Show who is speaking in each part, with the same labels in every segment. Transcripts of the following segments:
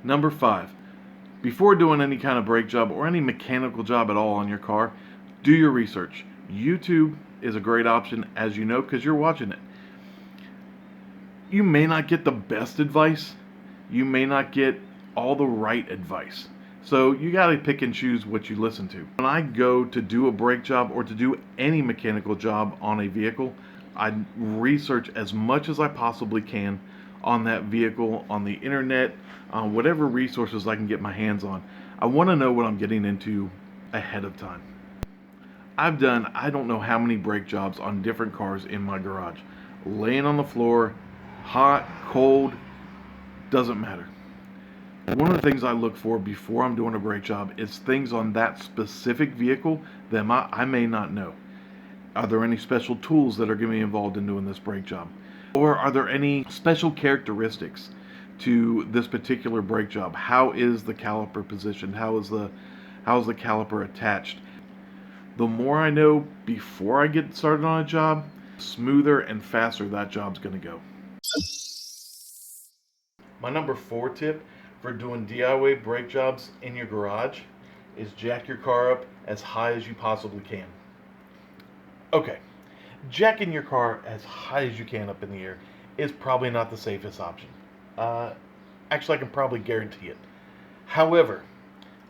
Speaker 1: Number 5, before doing any kind of brake job or any mechanical job at all on your car, do your research. YouTube is a great option, as you know, because you're watching it. You may not get the best advice, you may not get all the right advice. So you got to pick and choose what you listen to. When I go to do a brake job or to do any mechanical job on a vehicle, I research as much as I possibly can on that vehicle, on the internet, on whatever resources I can get my hands on. I want to know what I'm getting into ahead of time. I've done I don't know how many brake jobs on different cars in my garage. Laying on the floor, hot, cold, doesn't matter. One of the things I look for before I'm doing a brake job is things on that specific vehicle that I may not know. Are there any special tools that are going to be involved in doing this brake job? Or are there any special characteristics to this particular brake job? How is the caliper positioned? How is the caliper attached? The more I know before I get started on a job, smoother and faster that job's going to go. My number 4 tip for doing DIY brake jobs in your garage is jack your car up as high as you possibly can. Okay, jacking your car as high as you can up in the air is probably not the safest option. Uh, Actually, I can probably guarantee it. However,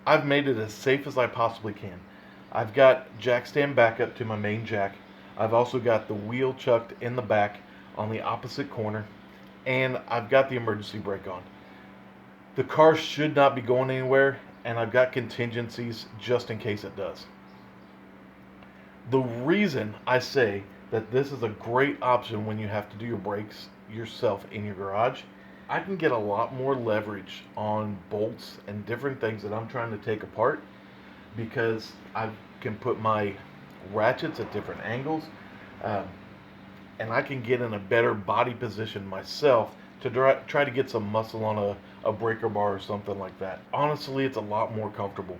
Speaker 1: I've made it as safe as I possibly can. I've got jack stand backup to my main jack. I've also got the wheel chucked in the back on the opposite corner, and I've got the emergency brake on. The car should not be going anywhere, and I've got contingencies just in case it does. The reason I say that this is a great option when you have to do your brakes yourself in your garage, I can get a lot more leverage on bolts and different things that I'm trying to take apart because I can put my ratchets at different angles, um, and I can get in a better body position myself to try to get some muscle on a breaker bar or something like that. Honestly, it's a lot more comfortable.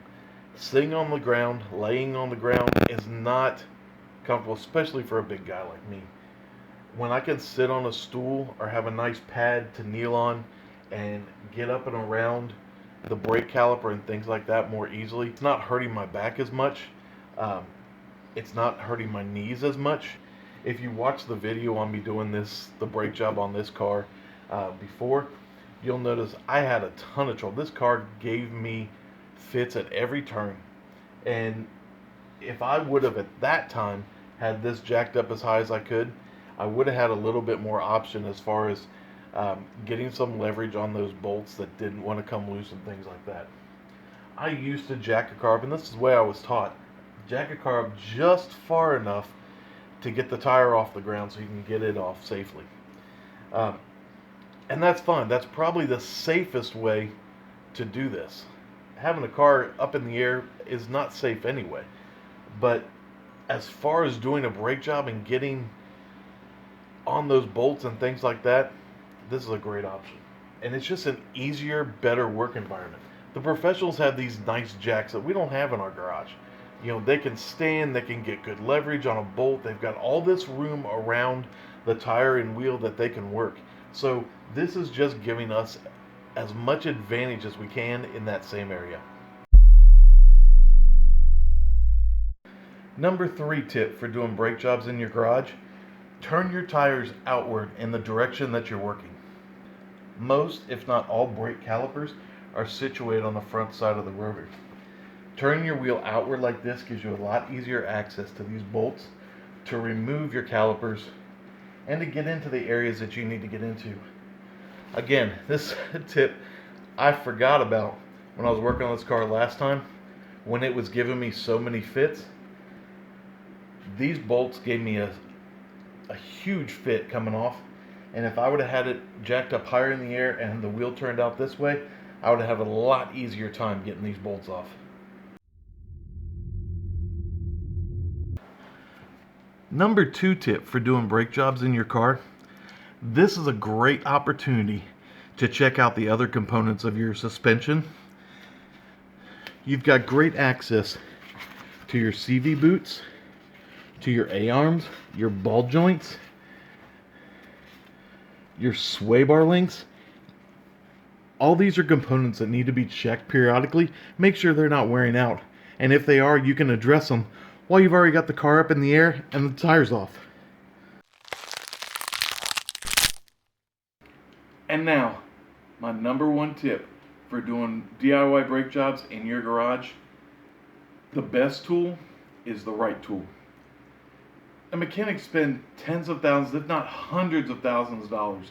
Speaker 1: Sitting on the ground, laying on the ground is not comfortable, especially for a big guy like me. When I can sit on a stool or have a nice pad to kneel on and get up and around the brake caliper and things like that more easily, it's not hurting my back as much. Um, it's not hurting my knees as much. If you watch the video on me doing the brake job on this car before, you'll notice I had a ton of trouble. This car gave me fits at every turn, and if I would have at that time had this jacked up as high as I could, I would have had a little bit more option as far as getting some leverage on those bolts that didn't want to come loose and things like that. I used to jack a car up, and this is the way I was taught. Jack a car up just far enough to get the tire off the ground so you can get it off safely. Um, and that's fine. That's probably the safest way to do this. Having a car up in the air is not safe anyway. But as far as doing a brake job and getting on those bolts and things like that, this is a great option. And it's just an easier, better work environment. The professionals have these nice jacks that we don't have in our garage. You know, they can stand, they can get good leverage on a bolt. They've got all this room around the tire and wheel that they can work. So this is just giving us as much advantage as we can in that same area. Number 3 tip for doing brake jobs in your garage: turn your tires outward in the direction that you're working. Most, if not all, brake calipers are situated on the front side of the rotor. Turning your wheel outward like this gives you a lot easier access to these bolts to remove your calipers and to get into the areas that you need to get into. Again, this tip I forgot about when I was working on this car last time, when it was giving me so many fits. These bolts gave me a huge fit coming off, and if I would have had it jacked up higher in the air and the wheel turned out this way, I would have had a lot easier time getting these bolts off. Number 2 tip for doing brake jobs in your car: this is a great opportunity to check out the other components of your suspension. You've got great access to your CV boots, to your A-arms, your ball joints, your sway bar links, All these are components that need to be checked periodically. Make sure they're not wearing out. And if they are, you can address them while you've already got the car up in the air and the tires off. And now, my number one tip for doing DIY brake jobs in your garage: the best tool is the right tool. And mechanics spend tens of thousands, if not hundreds of thousands of dollars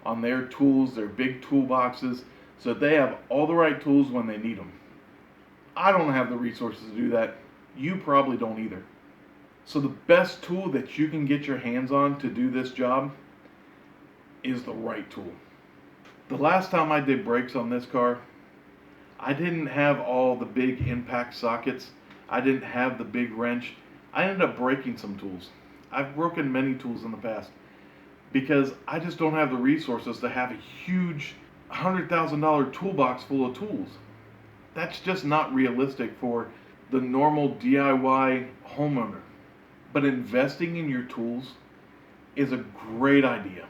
Speaker 1: on their tools, their big toolboxes, so they have all the right tools when they need them. I don't have the resources to do that. You probably don't either. So the best tool that you can get your hands on to do this job is the right tool. The last time I did brakes on this car, I didn't have all the big impact sockets. I didn't have the big wrench. I ended up breaking some tools. I've broken many tools in the past because I just don't have the resources to have a huge $100,000 toolbox full of tools. That's just not realistic for the normal DIY homeowner. But investing in your tools is a great idea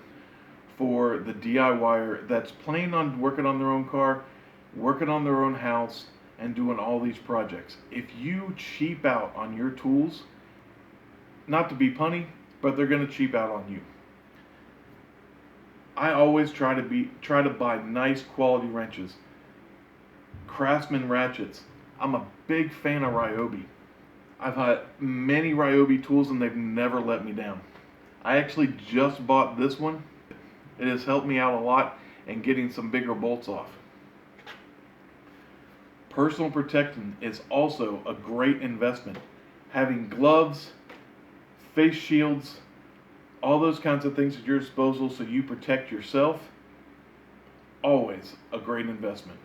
Speaker 1: for the DIYer that's planning on working on their own car, working on their own house, and doing all these projects. If you cheap out on your tools, not to be punny, but they're going to cheap out on you. I always try to buy nice quality wrenches. Craftsman ratchets. I'm a big fan of Ryobi. I've had many Ryobi tools and they've never let me down. I actually just bought this one. It has helped me out a lot in getting some bigger bolts off. Personal protection is also a great investment. Having gloves, face shields, all those kinds of things at your disposal so you protect yourself, always a great investment.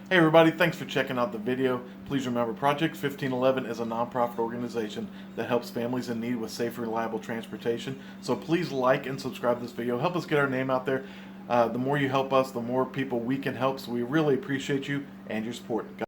Speaker 1: Hey everybody, thanks for checking out the video. Please remember, Project 1511 is a nonprofit organization that helps families in need with safe, reliable transportation. So please like and subscribe to this video. Help us get our name out there. The more you help us, the more people we can help. So we really appreciate you and your support.